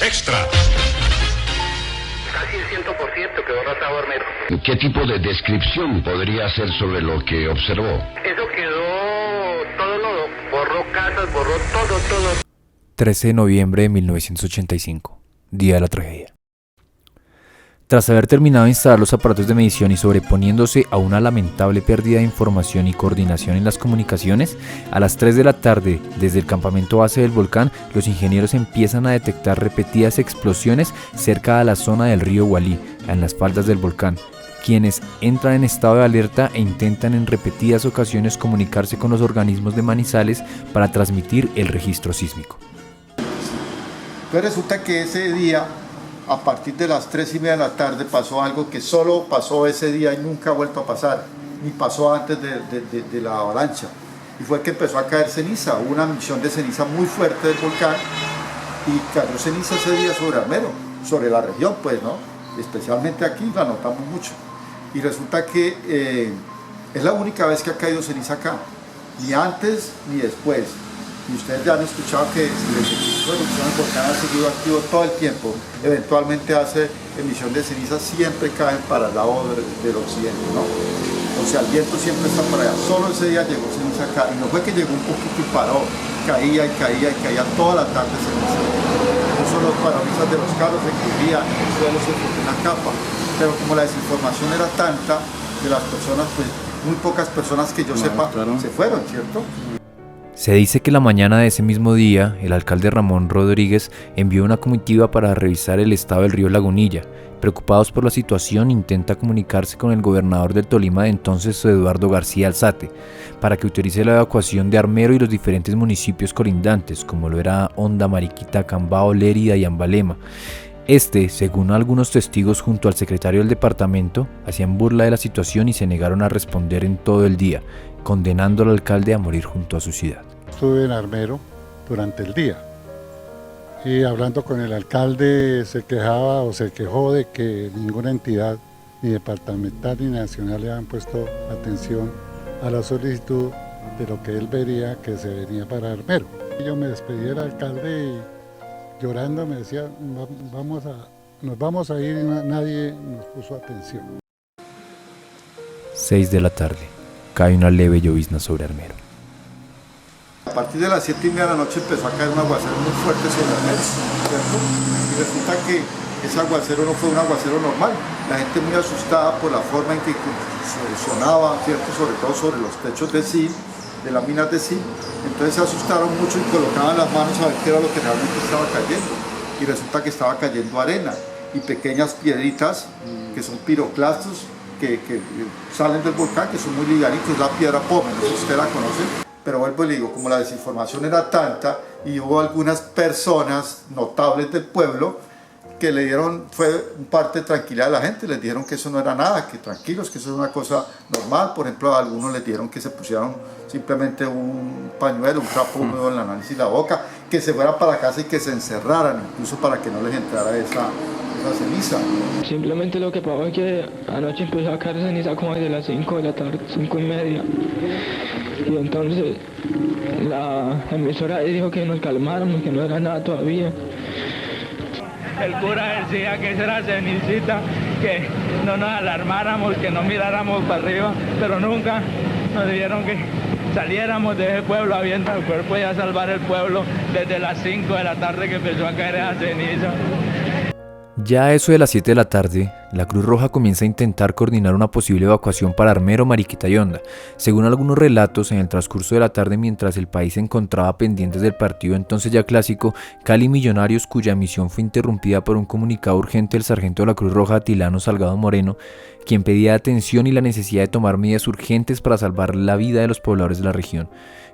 Extra. Casi el 100% quedó rotado Armero. ¿Qué tipo de descripción podría hacer sobre lo que observó? Eso quedó todo lodo. Borró casas, borró todo. 13 de noviembre de 1985, día de la tragedia. Tras haber terminado de instalar los aparatos de medición y sobreponiéndose a una lamentable pérdida de información y coordinación en las comunicaciones, a las 3 de la tarde, desde el campamento base del volcán, los ingenieros empiezan a detectar repetidas explosiones cerca de la zona del río Gualí, en las faldas del volcán, quienes entran en estado de alerta e intentan en repetidas ocasiones comunicarse con los organismos de Manizales para transmitir el registro sísmico. Entonces resulta que ese día, a partir de las 3:30 de la tarde, pasó algo que solo pasó ese día y nunca ha vuelto a pasar, ni pasó antes de la avalancha. Y fue que empezó a caer ceniza, hubo una emisión de ceniza muy fuerte del volcán y cayó ceniza ese día sobre Armero, sobre la región, pues, ¿no? Especialmente aquí la notamos mucho. Y resulta que es la única vez que ha caído ceniza acá, ni antes ni después. Y ustedes ya han escuchado que si el equipo de erupción del volcán ha seguido activo todo el tiempo, eventualmente hace emisión de ceniza, siempre caen para el lado del occidente, ¿no? O sea, el viento siempre está para allá. Solo ese día llegó ceniza acá, y no fue que llegó un poquito y paró, caía toda la tarde ceniza. Incluso los parabrisas de los carros se cubrían, el suelo se formó una capa. Pero como la desinformación era tanta de las personas, pues muy pocas personas que yo sepa se fueron, ¿cierto? Se dice que la mañana de ese mismo día, el alcalde Ramón Rodríguez envió una comitiva para revisar el estado del río Lagunilla. Preocupados por la situación, intenta comunicarse con el gobernador del Tolima de entonces, Eduardo García Alzate, para que autorice la evacuación de Armero y los diferentes municipios colindantes, como lo era Honda, Mariquita, Cambao, Lérida y Ambalema. Según algunos testigos junto al secretario del departamento, hacían burla de la situación y se negaron a responder en todo el día, condenando al alcalde a morir junto a su ciudad. Estuve en Armero durante el día y hablando con el alcalde se quejaba o se quejó de que ninguna entidad, ni departamental ni nacional, le han puesto atención a la solicitud de lo que él vería que se venía para Armero. Yo me despedí del alcalde y llorando me decía, nos vamos a ir y nadie nos puso atención. 6 de la tarde, cae una leve llovizna sobre Armero. A partir de las 7:30 de la noche empezó a caer un aguacero muy fuerte sobre Armero, ¿cierto? Y resulta que ese aguacero no fue un aguacero normal. La gente muy asustada por la forma en que sonaba, ¿cierto? Sobre todo sobre los techos de zinc, de las minas de zinc. Entonces se asustaron mucho y colocaban las manos a ver qué era lo que realmente estaba cayendo. Y resulta que estaba cayendo arena y pequeñas piedritas que son piroclastos que salen del volcán, que son muy livianitos, la piedra Pómez, no sé si usted la conoce. Pero vuelvo y le digo, como la desinformación era tanta y hubo algunas personas notables del pueblo que le dieron, fue un parte de tranquilidad a la gente, les dijeron que eso no era nada, que tranquilos, que eso es una cosa normal. Por ejemplo, a algunos les dijeron que se pusieran simplemente un pañuelo, un trapo húmedo en la nariz y la boca, que se fueran para casa y que se encerraran, incluso para que no les entrara esa ceniza. Simplemente lo que pasó es que anoche empezó a caer ceniza como desde las 5 de la tarde, 5:30. Y entonces la emisora dijo que nos calmáramos, que no era nada todavía. El cura decía que esa era cenicita, que no nos alarmáramos, que no miráramos para arriba, pero nunca nos dijeron que saliéramos de ese pueblo avienta el cuerpo y a salvar el pueblo desde las 5 de la tarde que empezó a caer esa ceniza. Ya a eso de las 7 de la tarde, la Cruz Roja comienza a intentar coordinar una posible evacuación para Armero, Mariquita y Honda. Según algunos relatos, en el transcurso de la tarde, mientras el país se encontraba pendientes del partido entonces ya clásico, Cali Millonarios, cuya misión fue interrumpida por un comunicado urgente del sargento de la Cruz Roja, Atilano Salgado Moreno, quien pedía atención y la necesidad de tomar medidas urgentes para salvar la vida de los pobladores de la región.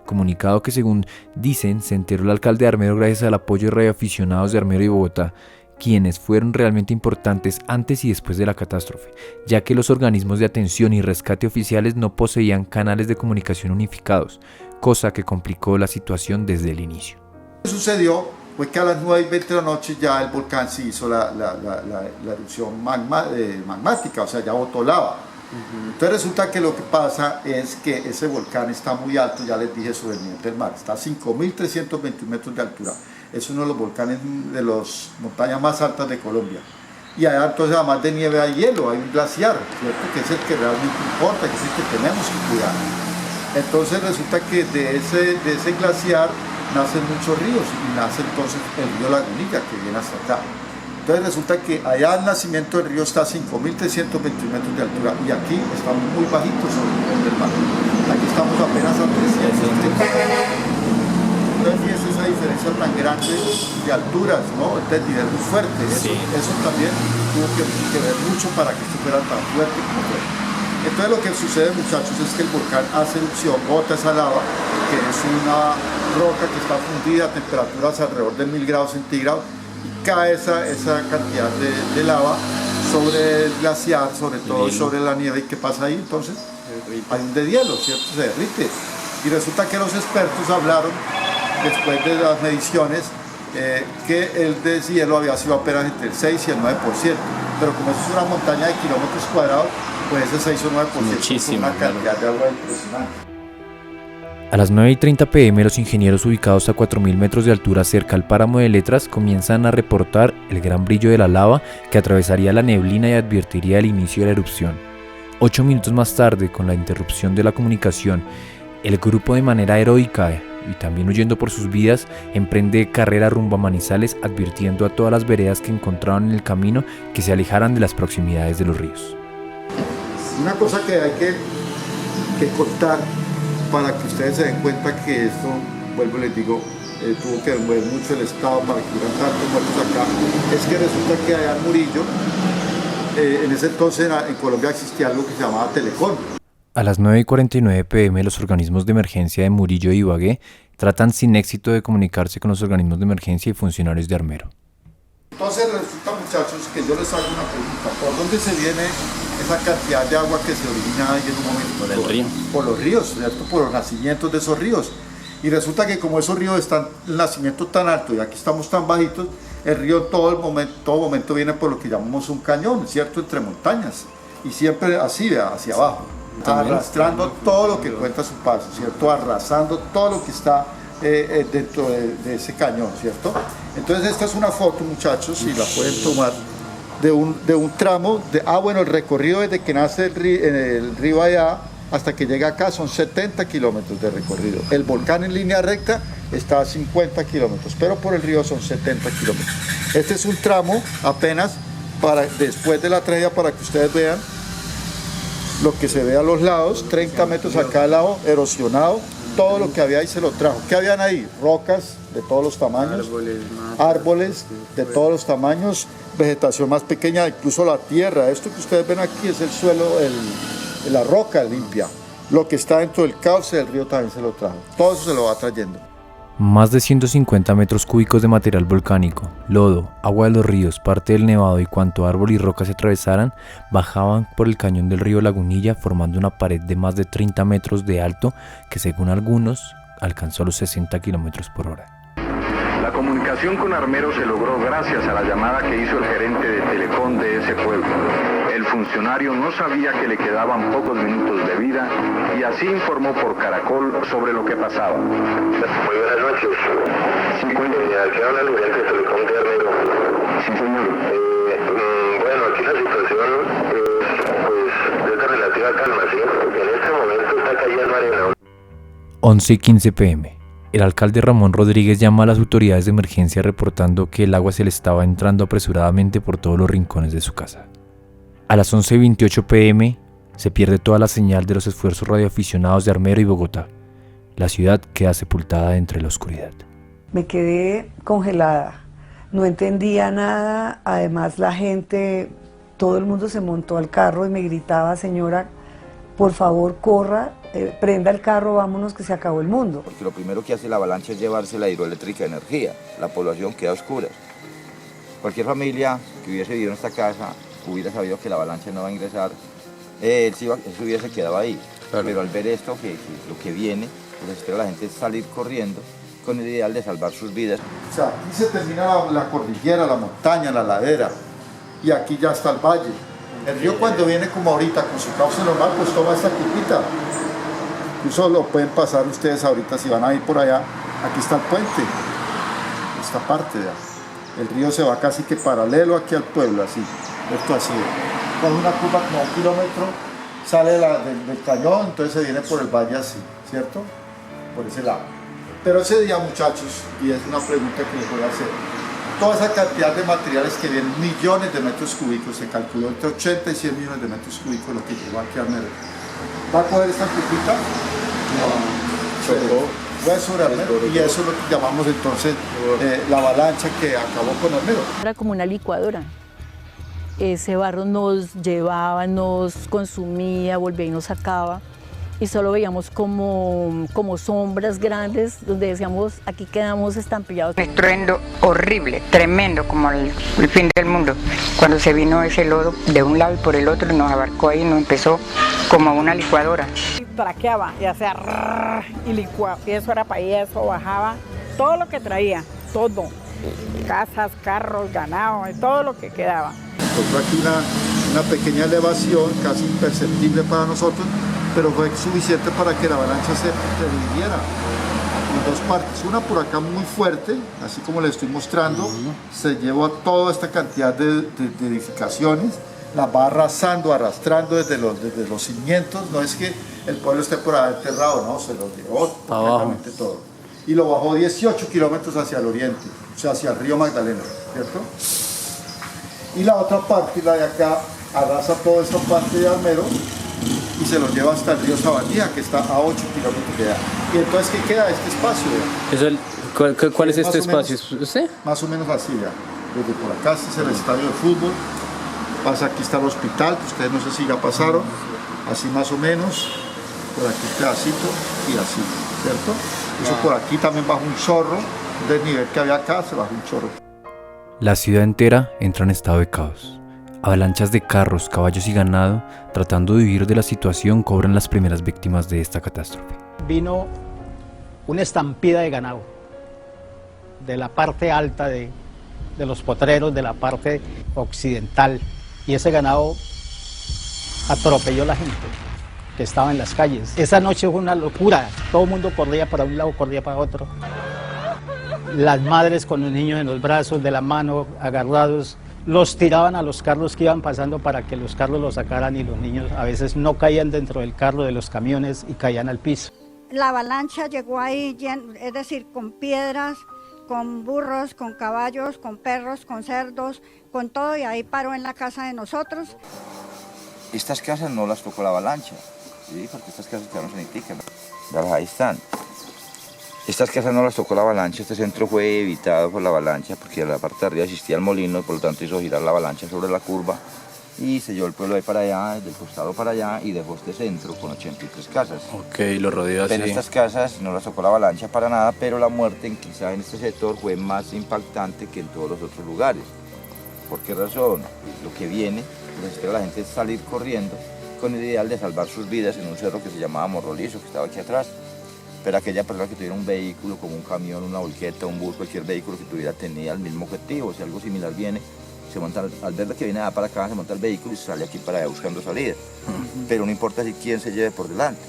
Comunicado que, según dicen, se enteró el alcalde de Armero gracias al apoyo de radioaficionados de Armero y Bogotá, quienes fueron realmente importantes antes y después de la catástrofe, ya que los organismos de atención y rescate oficiales no poseían canales de comunicación unificados, cosa que complicó la situación desde el inicio. Lo que sucedió fue que a las 9:20 de la noche ya el volcán se hizo la erupción magmática, o sea, ya botó lava. Entonces resulta que lo que pasa es que ese volcán está muy alto, ya les dije, sobre el nivel del mar, está a 5.321 metros de altura. es uno de los volcanes de las montañas más altas de Colombia. Y allá entonces además de nieve hay hielo, hay un glaciar, ¿cierto? Que es el que realmente importa, que es el que tenemos que cuidar. Entonces resulta que de ese glaciar nacen muchos ríos y nace entonces el río Lagunilla que viene hasta acá. Entonces resulta que allá el nacimiento del río está a 5.321 metros de altura y aquí estamos muy bajitos sobre el nivel del mar. Aquí estamos apenas a 300 metros. Entonces fíjense esa diferencia tan grande de alturas, ¿no? De nivel muy fuerte. Eso también tuvo que ver mucho para que esto fuera tan fuerte como fue. Entonces lo que sucede, muchachos, es que el volcán hace erupción, bota esa lava, que es una roca que está fundida a temperaturas alrededor de 1000 grados centígrados, y cae esa cantidad de lava sobre el glaciar, sobre todo sobre la nieve. ¿Y qué pasa ahí? Entonces hay un deshielo, ¿cierto? Se derrite. Y resulta que los expertos hablaron, después de las mediciones, que el deshielo había sido apenas entre el 6 y el 9%, pero como eso es una montaña de kilómetros cuadrados, pues ese 6 o 9% es una cantidad de agua impresionante. A las 9:30 p.m. los ingenieros ubicados a 4.000 metros de altura cerca al páramo de Letras comienzan a reportar el gran brillo de la lava que atravesaría la neblina y advertiría el inicio de la erupción. 8 minutos más tarde, con la interrupción de la comunicación, el grupo, de manera heroica y también huyendo por sus vidas, emprende carrera rumbo a Manizales, advirtiendo a todas las veredas que encontraban en el camino que se alejaran de las proximidades de los ríos. Una cosa que hay que contar para que ustedes se den cuenta que esto, vuelvo y les digo, tuvo que mover mucho el Estado para que hubieran tantos muertos acá, es que resulta que allá en Murillo, en ese entonces en Colombia existía algo que se llamaba Telecom. A las 9:49 p.m. los organismos de emergencia de Murillo y Ibagué tratan sin éxito de comunicarse con los organismos de emergencia y funcionarios de Armero. Entonces resulta, muchachos, que yo les hago una pregunta: ¿por dónde se viene esa cantidad de agua que se origina ahí en un momento? Por el río. Por los ríos, ¿cierto? Por los nacimientos de esos ríos. Y resulta que como esos ríos están en el nacimiento tan alto y aquí estamos tan bajitos, el río todo momento viene por lo que llamamos un cañón, ¿cierto? Entre montañas. Y siempre así, hacia abajo. Arrastrando todo lo que encuentra a su paso, ¿cierto? Arrasando todo lo que está dentro de ese cañón, ¿cierto? Entonces esta es una foto, muchachos, si la pueden tomar, de un tramo, el recorrido desde que nace el río allá hasta que llega acá son 70 kilómetros de recorrido. El volcán en línea recta está a 50 kilómetros, pero por el río son 70 kilómetros. Este es un tramo apenas después de la tragedia, para que ustedes vean lo que se ve a los lados, 30 metros a cada lado, erosionado, todo lo que había ahí se lo trajo. ¿Qué habían ahí? Rocas de todos los tamaños, árboles de todos los tamaños, vegetación más pequeña, incluso la tierra. Esto que ustedes ven aquí es el suelo, la roca limpia. Lo que está dentro del cauce del río también se lo trajo. Todo eso se lo va trayendo. Más de 150 metros cúbicos de material volcánico, lodo, agua de los ríos, parte del nevado y cuanto árbol y roca se atravesaran, bajaban por el cañón del río Lagunilla formando una pared de más de 30 metros de alto que, según algunos, alcanzó los 60 kilómetros por hora. La comunicación con Armero se logró gracias a la llamada que hizo el gerente de Telecom de ese pueblo. El funcionario no sabía que le quedaban pocos minutos de vida y así informó por Caracol sobre lo que pasaba. Muy buenas noches. Sí, cuéntame. Aquí habla el gerente de Telecom de Armero. Sí, señor. Bueno, aquí la situación es de relativa calma, ¿sí? Porque en este momento está cayendo arena. 11:15 p.m. El alcalde Ramón Rodríguez llama a las autoridades de emergencia reportando que el agua se le estaba entrando apresuradamente por todos los rincones de su casa. A las 11:28 p.m. se pierde toda la señal de los esfuerzos radioaficionados de Armero y Bogotá. La ciudad queda sepultada entre la oscuridad. Me quedé congelada, no entendía nada, además la gente, todo el mundo se montó al carro y me gritaba: señora, por favor corra, prenda el carro, vámonos que se acabó el mundo. Porque lo primero que hace la avalancha es llevarse la hidroeléctrica de energía, la población queda a oscuras. Cualquier familia que hubiese vivido en esta casa hubiera sabido que la avalancha no va a ingresar, él se hubiese quedado ahí. Claro. Pero al ver esto, lo que viene, pues espera la gente salir corriendo con el ideal de salvar sus vidas. O sea, aquí se termina la cordillera, la montaña, la ladera, y aquí ya está el valle. El río, cuando viene como ahorita con su cauce normal, pues toma esta curvita. Incluso lo pueden pasar ustedes ahorita si van a ir por allá. Aquí está el puente. esta parte, ¿verdad? El río se va casi que paralelo aquí al pueblo, así, esto así. Con una curva como 1 kilómetro, sale del cañón, entonces se viene por el valle así, ¿cierto? Por ese lado. Pero ese día, muchachos, y es una pregunta que les voy a hacer, toda esa cantidad de materiales que vienen, millones de metros cúbicos, se calculó entre 80 y 100 millones de metros cúbicos lo que llegó aquí a Armero. ¿Va a coger esta cupita? No, chocó. Fue sobre Armero, y eso es lo que llamamos entonces la avalancha que acabó con Armero. Era como una licuadora. Ese barro nos llevaba, nos consumía, volvía y nos sacaba. Y solo veíamos como sombras grandes donde decíamos, aquí quedamos estampillados. Un estruendo horrible, tremendo, como el fin del mundo. Cuando se vino ese lodo de un lado y por el otro, nos abarcó ahí, nos empezó como una licuadora. Traqueaba y hacía y licuaba, y eso era para ahí, eso bajaba, todo lo que traía, todo. Casas, carros, ganado, todo lo que quedaba. Encontró aquí una pequeña elevación, casi imperceptible para nosotros, pero fue suficiente para que la avalancha se dividiera en dos partes. Una por acá muy fuerte, así como les estoy mostrando, se llevó toda esta cantidad de edificaciones, las va arrastrando desde los cimientos. No es que el pueblo esté por ahí enterrado, no, se lo llevó completamente todo. Y lo bajó 18 kilómetros hacia el oriente, o sea, hacia el río Magdalena, ¿cierto? Y la otra parte, la de acá, arrasa toda esta parte de Armero y se lo lleva hasta el río Sabanía, que está a 8 kilómetros de allá. Y entonces, ¿qué queda? Este espacio. ¿Cuál es este espacio? ¿Usted? Más o menos así, ya. Desde por acá, este es el estadio de fútbol. Pasa aquí está el hospital, que ustedes no sé si ya pasaron. Así más o menos. Por aquí un pedacito y así, ¿cierto? Eso por aquí también baja un chorro. Del nivel que había acá, se baja un chorro. La ciudad entera entra en estado de caos. Avalanchas de carros, caballos y ganado, tratando de huir de la situación, cobran las primeras víctimas de esta catástrofe. Vino una estampida de ganado, de la parte alta de los potreros, de la parte occidental, y ese ganado atropelló a la gente que estaba en las calles. Esa noche fue una locura, todo el mundo corría para un lado, corría para otro. Las madres con los niños en los brazos, de la mano, agarrados, los tiraban a los carros que iban pasando para que los carros los sacaran, y los niños a veces no caían dentro del carro de los camiones y caían al piso. La avalancha llegó ahí, es decir, con piedras, con burros, con caballos, con perros, con cerdos, con todo, y ahí paró en la casa de nosotros. Estas casas no las tocó la avalancha, ¿sí? Porque estas casas quedaron en Itica, ahí están. Estas casas no las tocó la avalancha, este centro fue evitado por la avalancha porque en la parte de arriba existía el molino y por lo tanto hizo girar la avalancha sobre la curva y se llevó el pueblo de ahí para allá, del costado para allá, y dejó este centro con 83 casas. Ok, lo rodeó así. Pero estas casas no las tocó la avalancha para nada, pero la muerte quizá en este sector fue más impactante que en todos los otros lugares. ¿Por qué razón? Lo que viene, lo que espera la gente es salir corriendo con el ideal de salvar sus vidas en un cerro que se llamaba Morrolizo, que estaba aquí atrás. Pero aquella persona que tuviera un vehículo como un camión, una volqueta, un bus, cualquier vehículo que tuviera, tenía el mismo objetivo. Si algo similar viene, se monta, al ver que viene de para acá, se monta el vehículo y sale aquí para allá buscando salida. Pero no importa si quién se lleve por delante.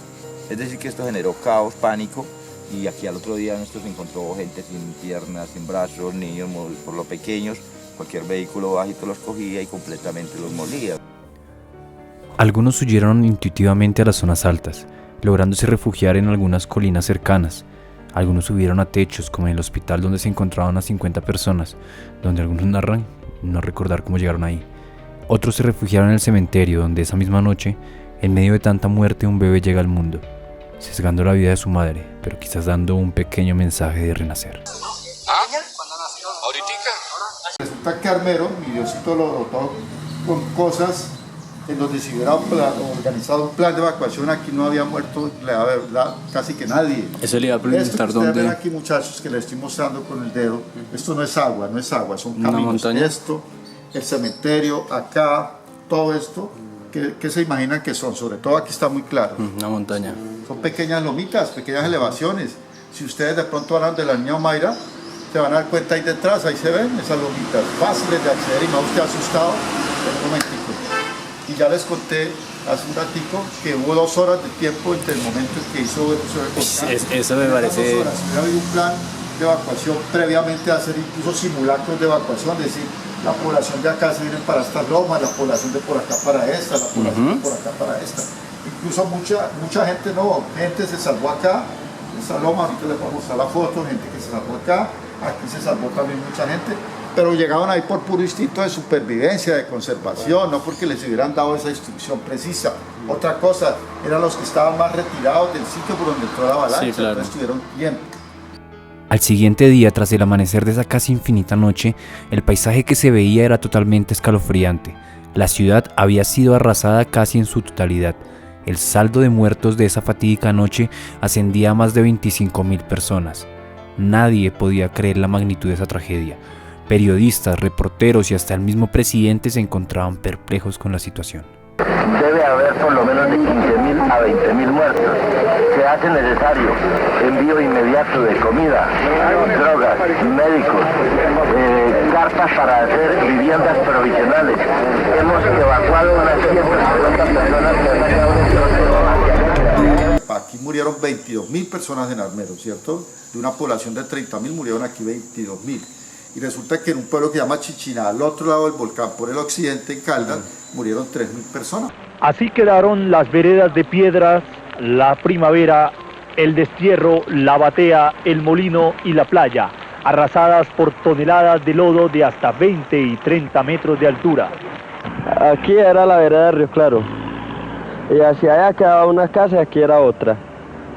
Es decir, que esto generó caos, pánico, y aquí al otro día en esto se encontró gente sin piernas, sin brazos, niños por lo pequeños. Cualquier vehículo bajito los cogía y completamente los molía. Algunos huyeron intuitivamente a las zonas altas, lográndose refugiar en algunas colinas cercanas. Algunos subieron a techos, como en el hospital donde se encontraban unas 50 personas, donde algunos narran no recordar cómo llegaron ahí. Otros se refugiaron en el cementerio, donde esa misma noche, en medio de tanta muerte, un bebé llega al mundo, sesgando la vida de su madre, pero quizás dando un pequeño mensaje de renacer. Resulta que Armero, mi Diosito lo dotó con cosas en donde si hubiera organizado un plan de evacuación, aquí no había muerto casi que nadie. Eso le iba a preguntar dónde. Ustedes ven aquí, muchachos, que les estoy mostrando con el dedo, esto no es agua, son caminos. Esto, el cementerio, acá, todo esto, ¿qué se imaginan que son? Sobre todo aquí está muy claro. Una montaña. Son pequeñas lomitas, pequeñas elevaciones. Si ustedes de pronto hablan de la niña Omaira, se van a dar cuenta ahí detrás, ahí se ven esas lomitas, fáciles de acceder y no usted asustado, un momentico. Y ya les conté hace un ratico que hubo 2 horas de tiempo entre el momento en que hizo el volcán. Eso me parece... 2 horas. Si hubiera habido un plan de evacuación, previamente a hacer incluso simulacros de evacuación, es decir, la población de acá se viene para estas lomas, la población de por acá para esta, la población de por acá para esta. Incluso mucha gente gente se salvó acá, en esta loma, ahorita les voy a mostrar la foto, gente que se salvó acá, aquí se salvó también mucha gente, pero llegaban ahí por puro instinto de supervivencia, de conservación, no porque les hubieran dado esa instrucción precisa. Otra cosa, eran los que estaban más retirados del sitio por donde entró la avalancha, sí, claro. Entonces estuvieron bien. Al siguiente día, tras el amanecer de esa casi infinita noche, el paisaje que se veía era totalmente escalofriante. La ciudad había sido arrasada casi en su totalidad. El saldo de muertos de esa fatídica noche ascendía a más de 25.000 personas. Nadie podía creer la magnitud de esa tragedia. Periodistas, reporteros y hasta el mismo presidente se encontraban perplejos con la situación. Debe haber por lo menos de 15.000 a 20.000 muertos. Se hace necesario envío inmediato de comida, drogas, médicos, carpas para hacer viviendas provisionales. Hemos evacuado unas 150 personas que han quedado en el Aquí murieron 22.000 personas en Armero, ¿cierto? De una población de 30.000 murieron aquí 22.000. Y resulta que en un pueblo que se llama Chichiná, al otro lado del volcán, por el occidente, en Caldas, murieron 3.000 personas. Así quedaron las veredas de piedras, la primavera, el destierro, la batea, el molino y la playa, arrasadas por toneladas de lodo de hasta 20 y 30 metros de altura. Aquí era la vereda de Río Claro, y hacia allá quedaba una casa y aquí era otra.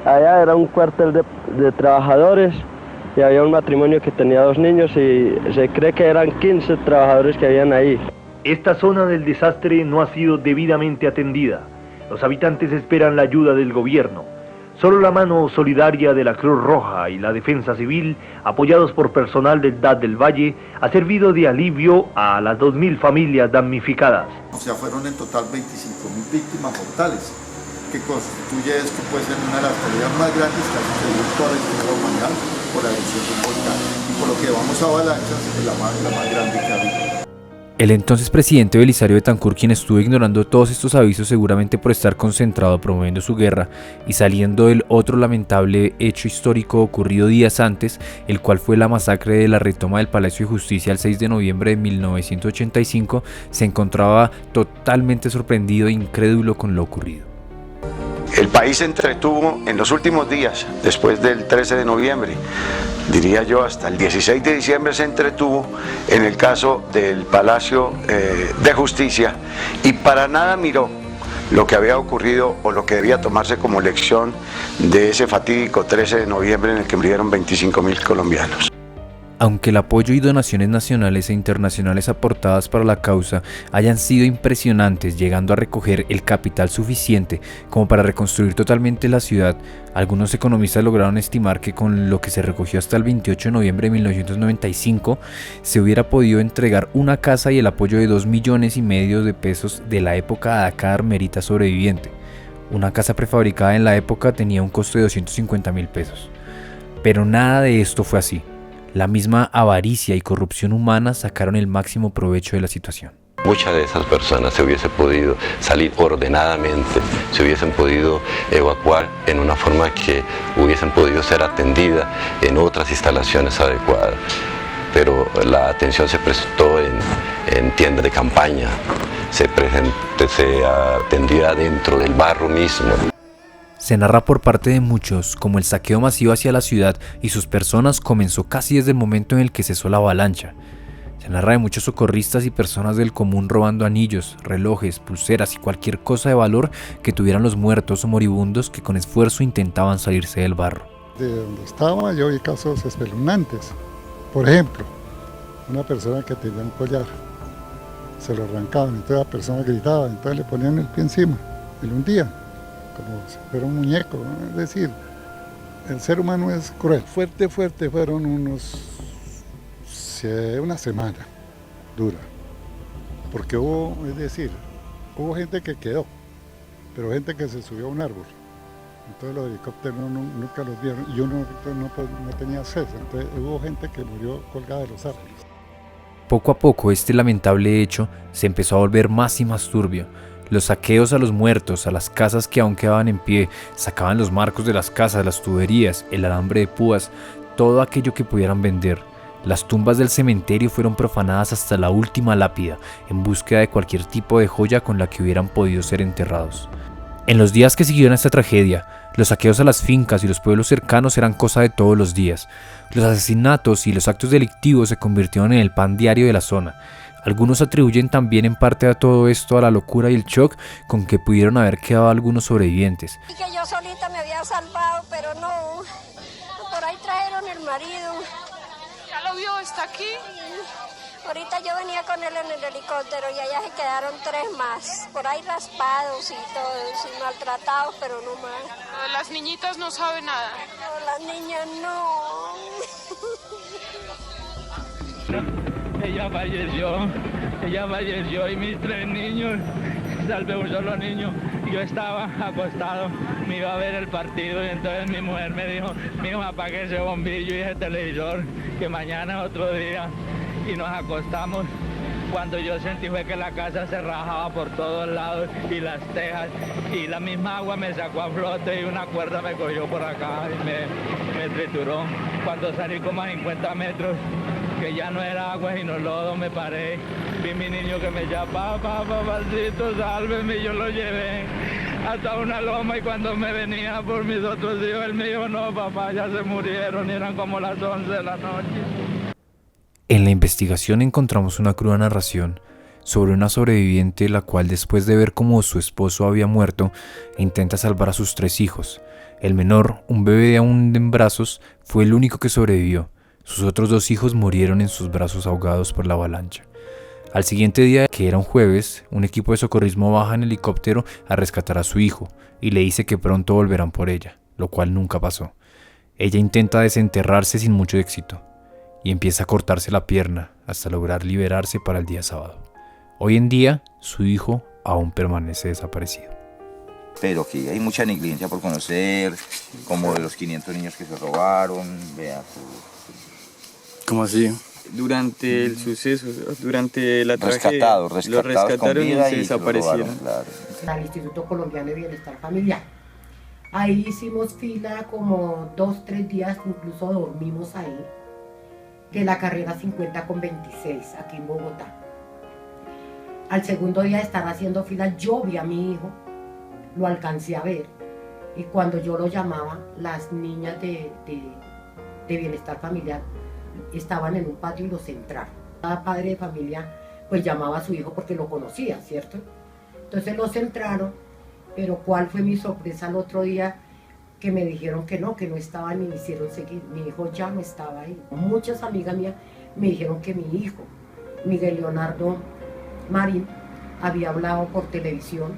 Allá era un cuartel de trabajadores, y había un matrimonio que tenía 2 niños y se cree que eran 15 trabajadores que habían ahí. Esta zona del desastre no ha sido debidamente atendida. Los habitantes esperan la ayuda del gobierno. Solo la mano solidaria de la Cruz Roja y la Defensa Civil, apoyados por personal del DAT del Valle, ha servido de alivio a las 2.000 familias damnificadas. O sea, fueron en total 25.000 víctimas mortales, que constituye esto pues en una de las tragedias más grandes que ha sucedido en toda la historia de la humanidad por la erupción de un volcán. Y por lo que vamos a avalanchas, es la más grande que ha habido. El entonces presidente Belisario Betancur, quien estuvo ignorando todos estos avisos seguramente por estar concentrado promoviendo su guerra y saliendo del otro lamentable hecho histórico ocurrido días antes, el cual fue la masacre de la retoma del Palacio de Justicia el 6 de noviembre de 1985, se encontraba totalmente sorprendido e incrédulo con lo ocurrido. El país se entretuvo en los últimos días, después del 13 de noviembre, diría yo hasta el 16 de diciembre se entretuvo en el caso del Palacio de Justicia y para nada miró lo que había ocurrido o lo que debía tomarse como lección de ese fatídico 13 de noviembre en el que murieron 25.000 colombianos. Aunque el apoyo y donaciones nacionales e internacionales aportadas para la causa hayan sido impresionantes, llegando a recoger el capital suficiente como para reconstruir totalmente la ciudad, algunos economistas lograron estimar que con lo que se recogió hasta el 28 de noviembre de 1995 se hubiera podido entregar una casa y el apoyo de 2,5 millones de pesos de la época a cada armerita sobreviviente. Una casa prefabricada en la época tenía un costo de 250.000 pesos. Pero nada de esto fue así. La misma avaricia y corrupción humana sacaron el máximo provecho de la situación. Muchas de esas personas se hubiesen podido salir ordenadamente, se hubiesen podido evacuar en una forma que hubiesen podido ser atendidas en otras instalaciones adecuadas. Pero la atención se prestó en tiendas de campaña, se atendía dentro del barrio mismo. Se narra por parte de muchos como el saqueo masivo hacia la ciudad y sus personas comenzó casi desde el momento en el que cesó la avalancha. Se narra de muchos socorristas y personas del común robando anillos, relojes, pulseras y cualquier cosa de valor que tuvieran los muertos o moribundos que con esfuerzo intentaban salirse del barro. De donde estaba yo vi casos espeluznantes. Por ejemplo, una persona que tenía un collar, se lo arrancaban, entonces la persona gritaba, entonces le ponían el pie encima y lo hundían, como si fuera un muñeco, ¿no? Es decir, el ser humano es cruel. Fuerte fueron una semana dura, porque hubo gente que quedó, pero gente que se subió a un árbol, entonces los helicópteros nunca los vieron y uno no tenía acceso, entonces hubo gente que murió colgada de los árboles. Poco a poco este lamentable hecho se empezó a volver más y más turbio. Los saqueos a los muertos, a las casas que aún quedaban en pie, sacaban los marcos de las casas, las tuberías, el alambre de púas. todo aquello que pudieran vender. Las tumbas del cementerio fueron profanadas hasta la última lápida, en búsqueda de cualquier tipo de joya con la que hubieran podido ser enterrados. En los días que siguieron a esta tragedia, los saqueos a las fincas y los pueblos cercanos eran cosa de todos los días. Los asesinatos y los actos delictivos se convirtieron en el pan diario de la zona. Algunos atribuyen también en parte a todo esto a la locura y el shock con que pudieron haber quedado algunos sobrevivientes. Y que yo solita me había salvado, pero no, por ahí trajeron el marido. ¿Ya lo vio? ¿Está aquí? Ahorita yo venía con él en el helicóptero y allá se quedaron 3 más, por ahí raspados y todos, y maltratados, pero no más. Las niñitas no saben nada. No, las niñas no. Ella falleció y mis 3 niños, salvé un solo niño. Yo estaba acostado, me iba a ver el partido y entonces mi mujer me dijo, mijo, apague ese bombillo y ese televisor, que mañana es otro día. Y nos acostamos. Cuando yo sentí fue que la casa se rajaba por todos lados y las tejas, y la misma agua me sacó a flote y una cuerda me cogió por acá y me trituró. Cuando salí como a 50 metros, que ya no era agua sino lodo, me paré, vi mi niño que me llamaba, papacito, sálveme, y yo lo llevé hasta una loma, y cuando me venía por mis otros hijos, él me dijo, no papá, ya se murieron, y eran como las 11 de la noche. En la investigación encontramos una cruda narración sobre una sobreviviente la cual, después de ver cómo su esposo había muerto, intenta salvar a sus 3 hijos. El menor, un bebé aún en brazos, fue el único que sobrevivió. Sus otros 2 hijos murieron en sus brazos ahogados por la avalancha. Al siguiente día, que era un jueves, un equipo de socorrismo baja en helicóptero a rescatar a su hijo y le dice que pronto volverán por ella, lo cual nunca pasó. Ella intenta desenterrarse sin mucho éxito y empieza a cortarse la pierna hasta lograr liberarse para el día sábado. Hoy en día, su hijo aún permanece desaparecido. Pero que hay mucha negligencia por conocer, como de los 500 niños que se robaron, vea. ¿Cómo así? Durante el suceso, durante la tragedia, los rescataron y se desaparecieron. Claro. Al Instituto Colombiano de Bienestar Familiar. Ahí hicimos fila como 2-3 días, incluso dormimos ahí, de la carrera 50 con 26, aquí en Bogotá. Al segundo día de estar haciendo fila, yo vi a mi hijo, lo alcancé a ver, y cuando yo lo llamaba, las niñas de Bienestar Familiar estaban en un patio y los entraron. Cada padre de familia pues llamaba a su hijo porque lo conocía, ¿cierto? Entonces los entraron, pero ¿cuál fue mi sorpresa al otro día? Que me dijeron que no estaban y me hicieron seguir. Mi hijo ya no estaba ahí. Muchas amigas mías me dijeron que mi hijo, Miguel Leonardo Marín, había hablado por televisión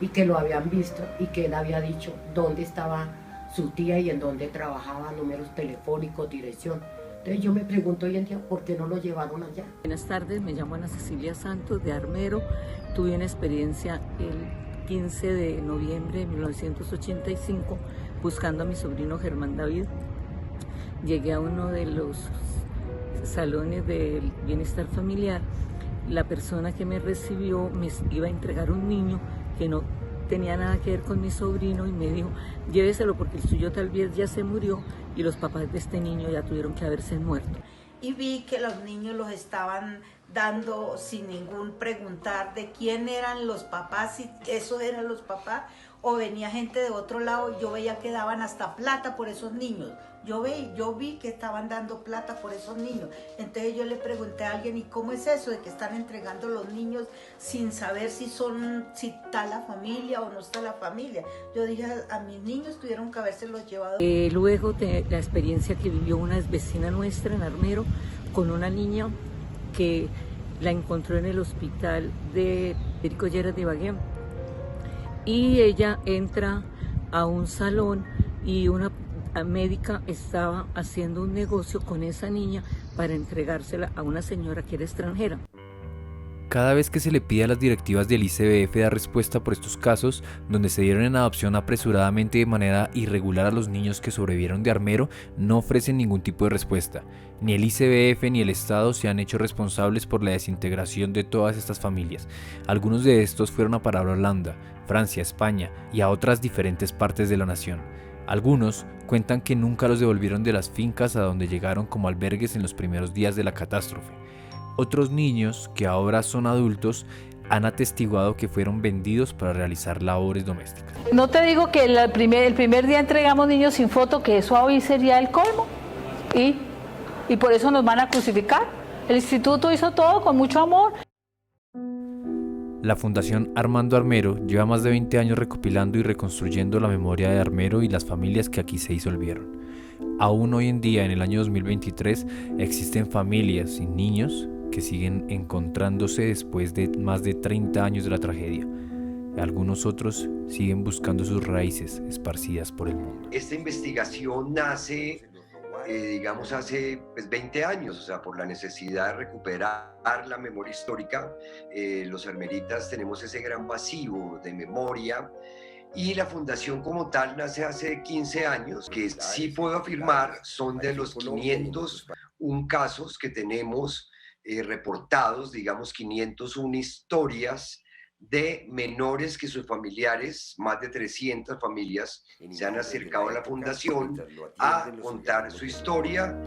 y que lo habían visto y que él había dicho dónde estaba su tía y en dónde trabajaba, números telefónicos, dirección. Entonces yo me pregunto hoy en día, ¿por qué no lo llevaron allá? Buenas tardes, me llamo Ana Cecilia Santos de Armero. Tuve una experiencia el 15 de noviembre de 1985 buscando a mi sobrino Germán David. Llegué a uno de los salones del Bienestar Familiar. La persona que me recibió me iba a entregar un niño que no tenía nada que ver con mi sobrino y me dijo, lléveselo porque el suyo tal vez ya se murió y los papás de este niño ya tuvieron que haberse muerto. Y vi que los niños los estaban dando sin ningún preguntar de quién eran los papás, si esos eran los papás o venía gente de otro lado. Yo veía que daban hasta plata por esos niños. Yo vi que estaban dando plata por esos niños. Entonces yo le pregunté a alguien, ¿y cómo es eso de que están entregando los niños sin saber si está la familia o no está la familia? Yo dije, a mis niños tuvieron que habérselos llevado. Luego de la experiencia que vivió una vecina nuestra en Armero con una niña que la encontró en el hospital de Federico Lleras de Ibagué, y ella entra a un salón y una médica estaba haciendo un negocio con esa niña para entregársela a una señora que era extranjera. Cada vez que se le pide a las directivas del ICBF dar respuesta por estos casos, donde se dieron en adopción apresuradamente de manera irregular a los niños que sobrevivieron de Armero, no ofrecen ningún tipo de respuesta. Ni el ICBF ni el Estado se han hecho responsables por la desintegración de todas estas familias. Algunos de estos fueron a parar a Holanda, Francia, España y a otras diferentes partes de la nación. Algunos cuentan que nunca los devolvieron de las fincas a donde llegaron como albergues en los primeros días de la catástrofe. Otros niños, que ahora son adultos, han atestiguado que fueron vendidos para realizar labores domésticas. No te digo que el primer día entregamos niños sin foto, que eso hoy sería el colmo, y por eso nos van a crucificar. El instituto hizo todo con mucho amor. La Fundación Armando Armero lleva más de 20 años recopilando y reconstruyendo la memoria de Armero y las familias que aquí se disolvieron. Aún hoy en día, en el año 2023, existen familias y niños que siguen encontrándose después de más de 30 años de la tragedia. Algunos otros siguen buscando sus raíces esparcidas por el mundo. Esta investigación nace, digamos, hace 20 años, o sea, por la necesidad de recuperar la memoria histórica. Los armeritas tenemos ese gran vacío de memoria, y la fundación como tal nace hace 15 años, que sí puedo afirmar son de los 501 casos que tenemos reportados, digamos 501 historias de menores que sus familiares, más de 300 familias, se han acercado a la fundación a contar su historia.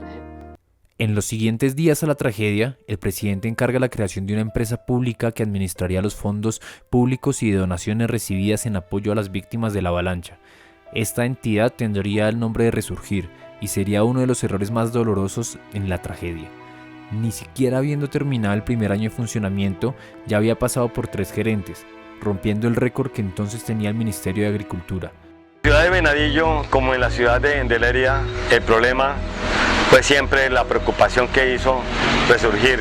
En los siguientes días a la tragedia, el presidente encarga la creación de una empresa pública que administraría los fondos públicos y de donaciones recibidas en apoyo a las víctimas de la avalancha. Esta entidad tendría el nombre de Resurgir y sería uno de los errores más dolorosos en la tragedia. Ni siquiera habiendo terminado el primer año de funcionamiento, ya había pasado por 3 gerentes, rompiendo el récord que entonces tenía el Ministerio de Agricultura. En la ciudad de Venadillo, como en la ciudad de Leria, el problema fue siempre la preocupación que hizo Resurgir.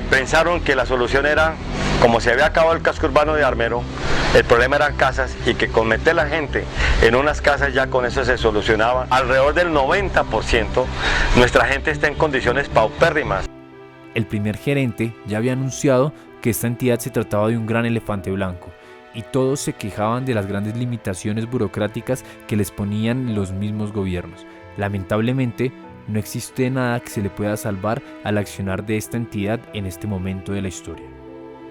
Pensaron que la solución era, como se había acabado el casco urbano de Armero, el problema eran casas, y que con meter la gente en unas casas ya con eso se solucionaba. Alrededor del 90% nuestra gente está en condiciones paupérrimas. El primer gerente ya había anunciado que esta entidad se trataba de un gran elefante blanco, y todos se quejaban de las grandes limitaciones burocráticas que les ponían los mismos gobiernos. Lamentablemente, no existe nada que se le pueda salvar al accionar de esta entidad en este momento de la historia.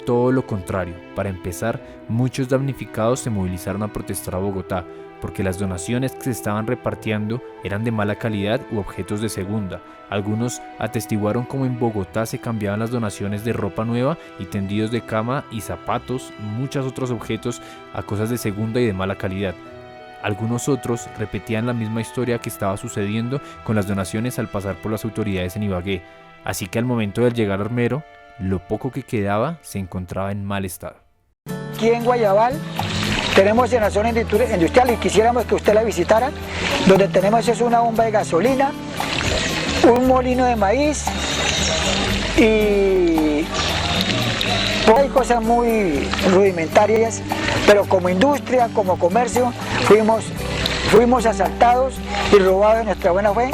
Todo lo contrario, para empezar, muchos damnificados se movilizaron a protestar a Bogotá, porque las donaciones que se estaban repartiendo eran de mala calidad u objetos de segunda. Algunos atestiguaron cómo en Bogotá se cambiaban las donaciones de ropa nueva y tendidos de cama y zapatos, muchos otros objetos, a cosas de segunda y de mala calidad. Algunos otros repetían la misma historia que estaba sucediendo con las donaciones al pasar por las autoridades en Ibagué, así que al momento de llegar a Armero, lo poco que quedaba se encontraba en mal estado. Aquí en Guayabal tenemos en la zona industrial, y quisiéramos que usted la visitara, donde tenemos es una bomba de gasolina, un molino de maíz y hay cosas muy rudimentarias, pero como industria, como comercio, fuimos asaltados y robados de nuestra buena fe,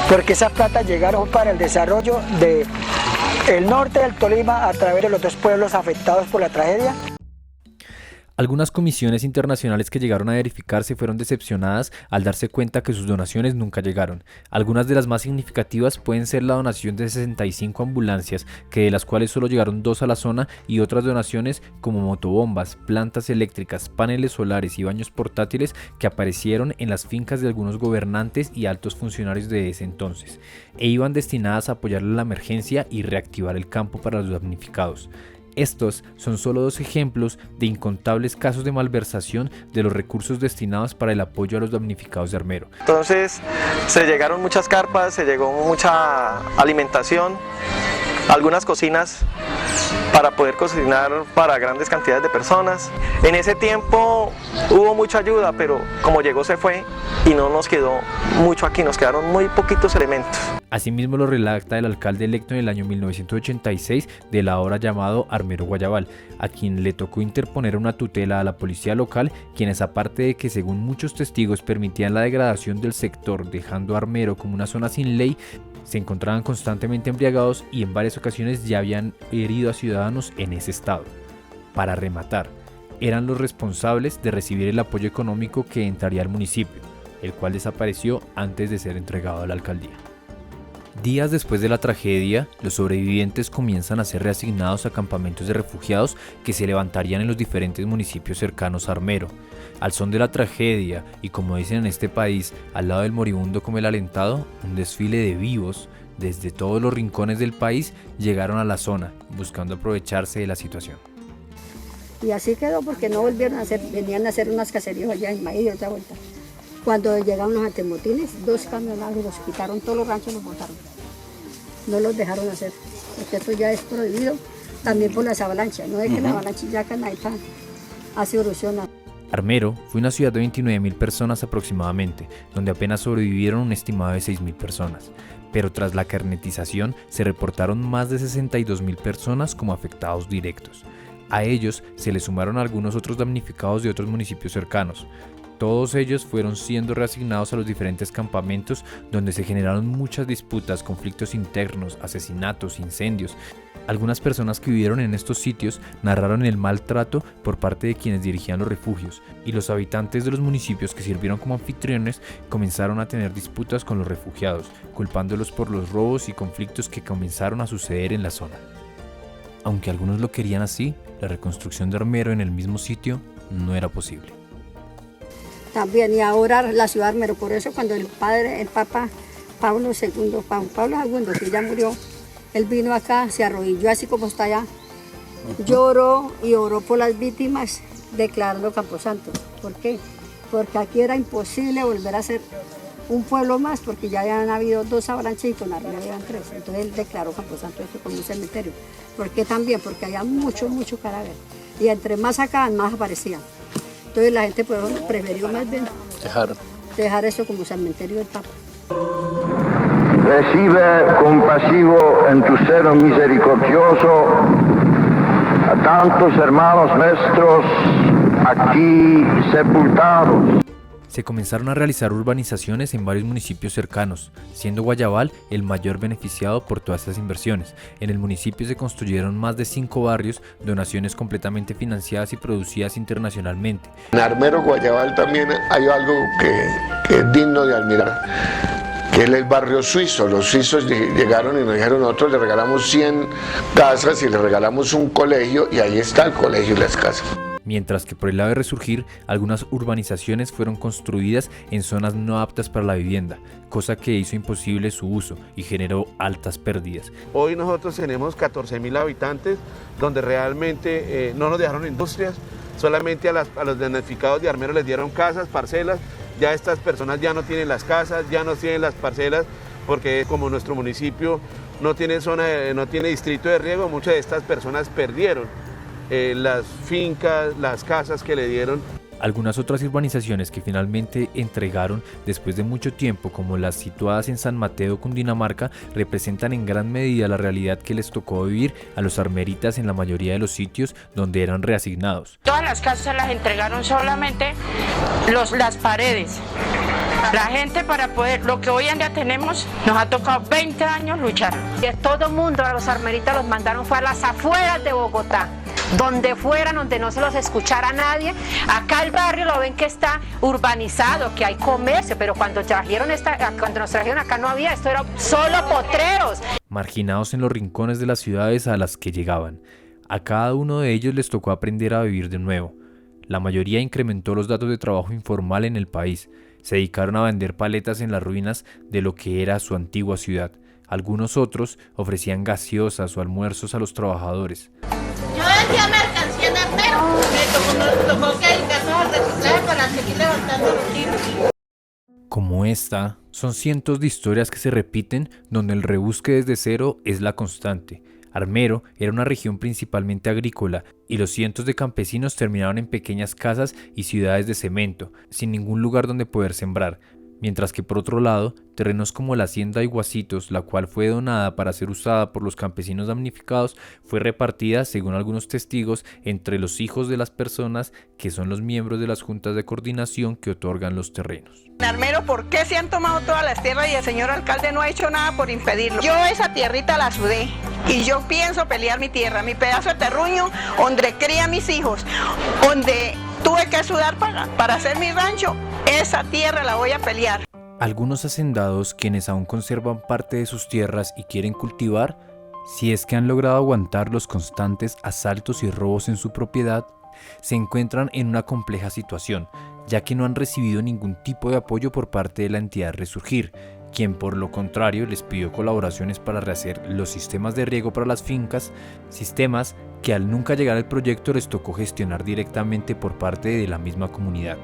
porque esas platas llegaron para el desarrollo del norte del Tolima a través de los 2 pueblos afectados por la tragedia. Algunas comisiones internacionales que llegaron a verificarse fueron decepcionadas al darse cuenta que sus donaciones nunca llegaron. Algunas de las más significativas pueden ser la donación de 65 ambulancias, que de las cuales solo llegaron 2 a la zona, y otras donaciones como motobombas, plantas eléctricas, paneles solares y baños portátiles que aparecieron en las fincas de algunos gobernantes y altos funcionarios de ese entonces, e iban destinadas a apoyar la emergencia y reactivar el campo para los damnificados. Estos son solo 2 ejemplos de incontables casos de malversación de los recursos destinados para el apoyo a los damnificados de Armero. Entonces se llegaron muchas carpas, se llegó mucha alimentación, algunas cocinas para poder cocinar para grandes cantidades de personas. En ese tiempo hubo mucha ayuda, pero como llegó se fue y no nos quedó mucho aquí, nos quedaron muy poquitos elementos. Asimismo lo relata el alcalde electo en el año 1986 de la ahora llamado Armero Guayabal, a quien le tocó interponer una tutela a la policía local, quienes, aparte de que según muchos testigos permitían la degradación del sector dejando a Armero como una zona sin ley, se encontraban constantemente embriagados y en varias ocasiones ya habían herido a ciudadanos en ese estado. Para rematar, eran los responsables de recibir el apoyo económico que entraría al municipio, el cual desapareció antes de ser entregado a la alcaldía. Días después de la tragedia, los sobrevivientes comienzan a ser reasignados a campamentos de refugiados que se levantarían en los diferentes municipios cercanos a Armero. Al son de la tragedia, y como dicen en este país, al lado del moribundo como el alentado, un desfile de vivos desde todos los rincones del país llegaron a la zona, buscando aprovecharse de la situación. Y así quedó porque no volvieron a hacer, venían a hacer unas cacerías allá en Maíz de otra vuelta. Cuando llegaron los antemotines, 2 camionados los quitaron, todos los ranchos los botaron. No los dejaron hacer, porque esto ya es prohibido, también por las avalanchas, no es que la avalancha ya Canaita hace erosión. Armero fue una ciudad de 29.000 personas aproximadamente, donde apenas sobrevivieron un estimado de 6.000 personas. Pero tras la carnetización se reportaron más de 62.000 personas como afectados directos. A ellos se les sumaron algunos otros damnificados de otros municipios cercanos. Todos ellos fueron siendo reasignados a los diferentes campamentos donde se generaron muchas disputas, conflictos internos, asesinatos, incendios. Algunas personas que vivieron en estos sitios narraron el maltrato por parte de quienes dirigían los refugios, y los habitantes de los municipios que sirvieron como anfitriones comenzaron a tener disputas con los refugiados, culpándolos por los robos y conflictos que comenzaron a suceder en la zona. Aunque algunos lo querían así, la reconstrucción de Armero en el mismo sitio no era posible. También, y ahora la ciudad de Armero, por eso cuando el Papa Pablo II, que ya murió, él vino acá, se arrodilló así como está allá, lloró y oró por las víctimas, declarando Camposanto. ¿Por qué? Porque aquí era imposible volver a ser un pueblo más, porque ya habían habido 2 avalanchas y con Armero habían 3. Entonces él declaró Camposanto esto como un cementerio. ¿Por qué también? Porque había mucho cadáver. Y entre más sacaban, más aparecían. Entonces la gente prefirió más bien dejar esto como cementerio del Papa. Recibe compasivo en tu seno misericordioso a tantos hermanos nuestros aquí sepultados. Se comenzaron a realizar urbanizaciones en varios municipios cercanos, siendo Guayabal el mayor beneficiado por todas estas inversiones. En el municipio se construyeron más de 5 barrios, donaciones completamente financiadas y producidas internacionalmente. En Armero, Guayabal también hay algo que es digno de admirar, que es el barrio suizo. Los suizos llegaron y nos dijeron: nosotros le regalamos 100 casas y le regalamos un colegio, y ahí está el colegio y las casas. Mientras que por el lado de Resurgir, algunas urbanizaciones fueron construidas en zonas no aptas para la vivienda, cosa que hizo imposible su uso y generó altas pérdidas. Hoy nosotros tenemos 14.000 habitantes, donde realmente no nos dejaron industrias, solamente a los damnificados de Armero les dieron casas, parcelas. Ya estas personas ya no tienen las casas, ya no tienen las parcelas, porque como nuestro municipio no tiene no tiene distrito de riego, muchas de estas personas perdieron las fincas, las casas que le dieron. Algunas otras urbanizaciones que finalmente entregaron después de mucho tiempo, como las situadas en San Mateo, Cundinamarca, representan en gran medida la realidad que les tocó vivir a los armeritas en la mayoría de los sitios donde eran reasignados. Todas las casas las entregaron solamente las paredes. La gente para poder, lo que hoy en día tenemos, nos ha tocado 20 años luchar. Y todo el mundo, a los armeritas los mandaron fue a las afueras de Bogotá, donde fueran, donde no se los escuchara nadie. Acá el barrio lo ven que está urbanizado, que hay comercio, pero cuando nos trajeron acá no había, esto era solo potreros. Marginados en los rincones de las ciudades a las que llegaban, a cada uno de ellos les tocó aprender a vivir de nuevo. La mayoría incrementó los datos de trabajo informal en el país. Se dedicaron a vender paletas en las ruinas de lo que era su antigua ciudad. Algunos otros ofrecían gaseosas o almuerzos a los trabajadores. Yo vendía mercancía en Armero, me tocó que el carro de reciclaje para seguir levantando los libros. Como esta, son cientos de historias que se repiten donde el rebusque desde cero es la constante. Armero era una región principalmente agrícola y los cientos de campesinos terminaron en pequeñas casas y ciudades de cemento, sin ningún lugar donde poder sembrar. Mientras que por otro lado, terrenos como la hacienda Iguacitos, la cual fue donada para ser usada por los campesinos damnificados, fue repartida, según algunos testigos, entre los hijos de las personas que son los miembros de las juntas de coordinación que otorgan los terrenos. En Armero, ¿por qué se han tomado todas las tierras y el señor alcalde no ha hecho nada por impedirlo? Yo esa tierrita la sudé y yo pienso pelear mi tierra, mi pedazo de terruño, donde cría mis hijos, donde tuve que sudar para hacer mi rancho. Esa tierra la voy a pelear. Algunos hacendados, quienes aún conservan parte de sus tierras y quieren cultivar, si es que han logrado aguantar los constantes asaltos y robos en su propiedad, se encuentran en una compleja situación, ya que no han recibido ningún tipo de apoyo por parte de la entidad Resurgir, quien por lo contrario les pidió colaboraciones para rehacer los sistemas de riego para las fincas, sistemas que al nunca llegar al proyecto les tocó gestionar directamente por parte de la misma comunidad.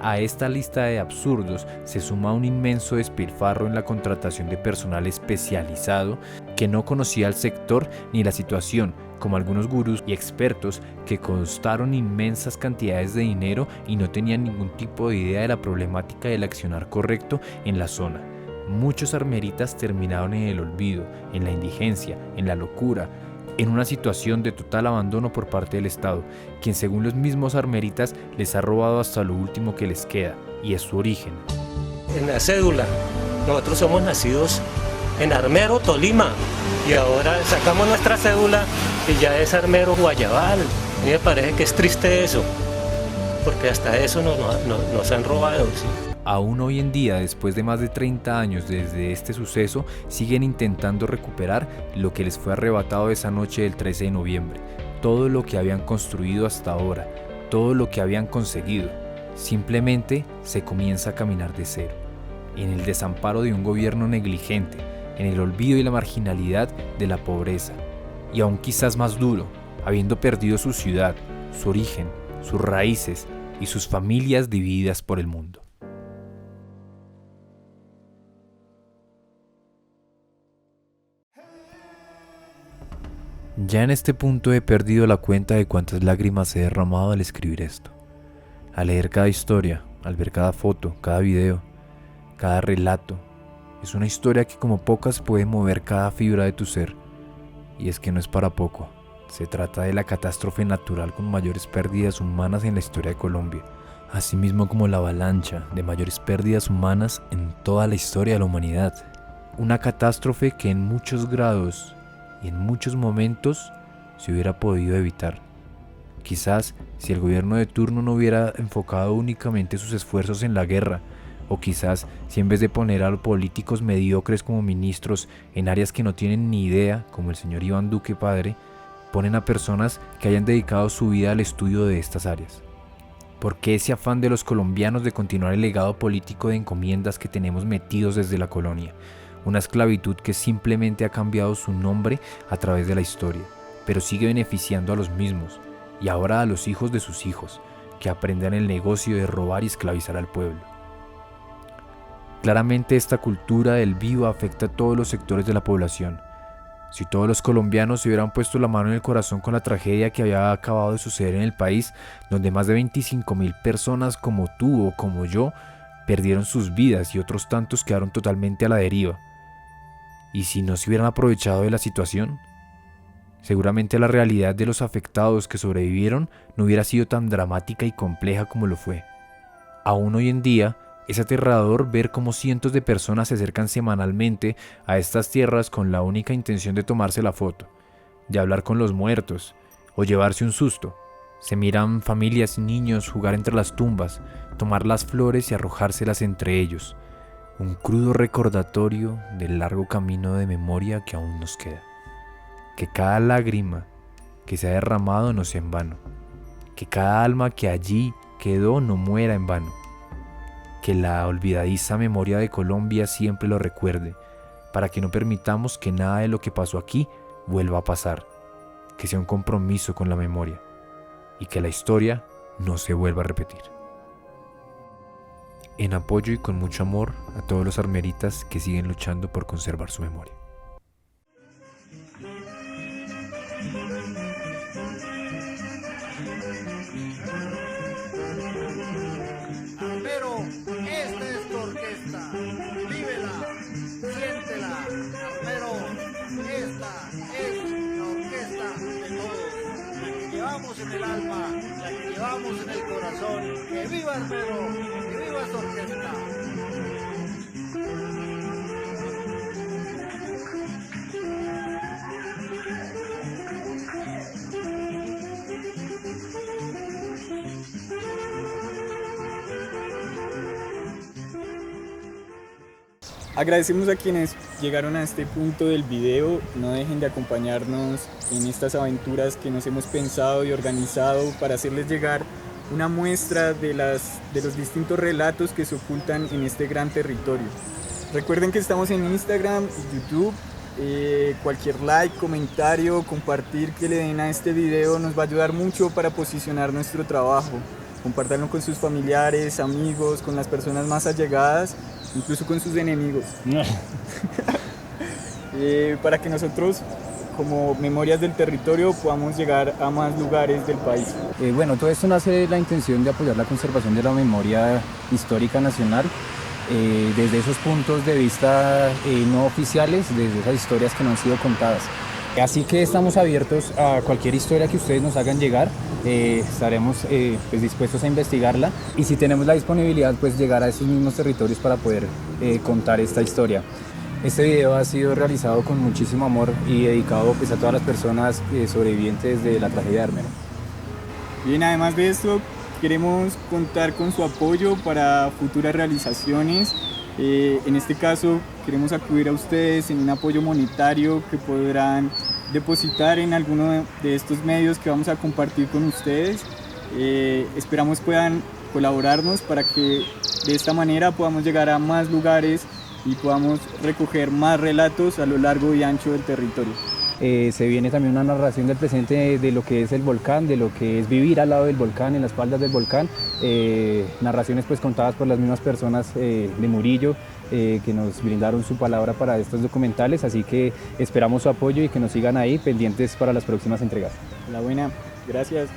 A esta lista de absurdos se suma un inmenso despilfarro en la contratación de personal especializado que no conocía el sector ni la situación, como algunos gurús y expertos que costaron inmensas cantidades de dinero y no tenían ningún tipo de idea de la problemática del accionar correcto en la zona. Muchos armeritas terminaron en el olvido, en la indigencia, en la locura, en una situación de total abandono por parte del Estado, quien según los mismos armeritas les ha robado hasta lo último que les queda, y es su origen. En la cédula, nosotros somos nacidos en Armero, Tolima, y ahora sacamos nuestra cédula y ya es Armero, Guayabal. A mí me parece que es triste eso, porque hasta eso nos han robado. ¿Sí? Aún hoy en día, después de más de 30 años desde este suceso, siguen intentando recuperar lo que les fue arrebatado esa noche del 13 de noviembre. Todo lo que habían construido hasta ahora, todo lo que habían conseguido, simplemente se comienza a caminar de cero. En el desamparo de un gobierno negligente, en el olvido y la marginalidad de la pobreza. Y aún quizás más duro, habiendo perdido su ciudad, su origen, sus raíces y sus familias divididas por el mundo. Ya en este punto he perdido la cuenta de cuántas lágrimas he derramado al escribir esto. Al leer cada historia, al ver cada foto, cada video, cada relato, es una historia que como pocas puede mover cada fibra de tu ser. Y es que no es para poco. Se trata de la catástrofe natural con mayores pérdidas humanas en la historia de Colombia, asimismo como la avalancha de mayores pérdidas humanas en toda la historia de la humanidad. Una catástrofe que en muchos grados y en muchos momentos se hubiera podido evitar. Quizás si el gobierno de turno no hubiera enfocado únicamente sus esfuerzos en la guerra, o quizás si en vez de poner a los políticos mediocres como ministros en áreas que no tienen ni idea, como el señor Iván Duque padre, ponen a personas que hayan dedicado su vida al estudio de estas áreas. ¿Por qué ese afán de los colombianos de continuar el legado político de encomiendas que tenemos metidos desde la colonia? Una esclavitud que simplemente ha cambiado su nombre a través de la historia, pero sigue beneficiando a los mismos, y ahora a los hijos de sus hijos, que aprendan el negocio de robar y esclavizar al pueblo. Claramente esta cultura del vivo afecta a todos los sectores de la población. Si todos los colombianos se hubieran puesto la mano en el corazón con la tragedia que había acabado de suceder en el país, donde más de 25.000 personas como tú o como yo perdieron sus vidas y otros tantos quedaron totalmente a la deriva. ¿Y si no se hubieran aprovechado de la situación? Seguramente la realidad de los afectados que sobrevivieron no hubiera sido tan dramática y compleja como lo fue. Aún hoy en día, es aterrador ver cómo cientos de personas se acercan semanalmente a estas tierras con la única intención de tomarse la foto, de hablar con los muertos o llevarse un susto. Se miran familias y niños jugar entre las tumbas, tomar las flores y arrojárselas entre ellos. Un crudo recordatorio del largo camino de memoria que aún nos queda. Que cada lágrima que se ha derramado no sea en vano. Que cada alma que allí quedó no muera en vano. Que la olvidadiza memoria de Colombia siempre lo recuerde, para que no permitamos que nada de lo que pasó aquí vuelva a pasar. Que sea un compromiso con la memoria y que la historia no se vuelva a repetir. En apoyo y con mucho amor a todos los armeritas que siguen luchando por conservar su memoria. Armero, esta es tu orquesta. Vívela, siéntela. Armero, esta es la orquesta de todos. La que llevamos en el alma, la que llevamos en el corazón. ¡Que viva Armero! ¡Que viva esta orquesta! Agradecemos a quienes llegaron a este punto del video. No dejen de acompañarnos en estas aventuras que nos hemos pensado y organizado para hacerles llegar una muestra de los distintos relatos que se ocultan en este gran territorio. Recuerden que estamos en Instagram y YouTube. Cualquier like, comentario, compartir que le den a este video nos va a ayudar mucho para posicionar nuestro trabajo. Compártanlo con sus familiares, amigos, con las personas más allegadas, incluso con sus enemigos. Para que nosotros, como Memorias del Territorio, podamos llegar a más lugares del país. Bueno, todo esto nace de la intención de apoyar la conservación de la memoria histórica nacional, desde esos puntos de vista no oficiales, desde esas historias que no han sido contadas. Así que estamos abiertos a cualquier historia que ustedes nos hagan llegar, estaremos pues dispuestos a investigarla, y si tenemos la disponibilidad, pues llegar a esos mismos territorios para poder contar esta historia. Este video ha sido realizado con muchísimo amor y dedicado pues a todas las personas sobrevivientes de la tragedia de Armero. Bien, además de esto, queremos contar con su apoyo para futuras realizaciones. En este caso, queremos acudir a ustedes en un apoyo monetario que podrán depositar en alguno de estos medios que vamos a compartir con ustedes. Esperamos puedan colaborarnos para que de esta manera podamos llegar a más lugares y podamos recoger más relatos a lo largo y ancho del territorio. Se viene también una narración del presente de lo que es el volcán, de lo que es vivir al lado del volcán, en las faldas del volcán, narraciones pues contadas por las mismas personas de Murillo, que nos brindaron su palabra para estos documentales, así que esperamos su apoyo y que nos sigan ahí pendientes para las próximas entregas. La buena, gracias.